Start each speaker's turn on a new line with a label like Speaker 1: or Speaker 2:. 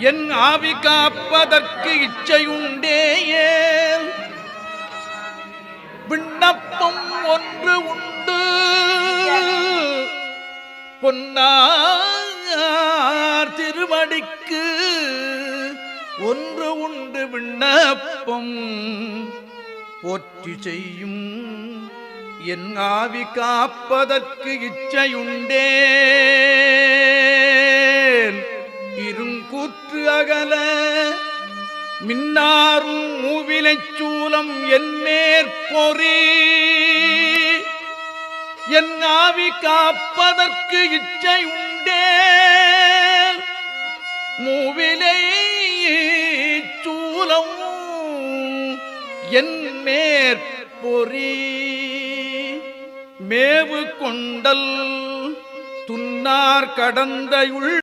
Speaker 1: என் ஆவி காப்பதற்கு இச்சையுண்டேயேல் விண்ணப்பம் ஒன்று உண்டு பொன்னார் திருவடிக்கு ஒன்று உண்டு விண்ணப்பம் போற்றி செய்யும் என் ஆவி காப்பதற்கு இச்சையுண்டே இருங்கூற்று அகல மின்னாரும் மூவிலைச் சூலம் என் மேற்பொறி என் ஆவி காப்பதற்கு இச்சையுண்டே மூவிலை சூலம் என் மேற்பொறி மேவு கொண்டல் துன்னார் கடந்தையுள்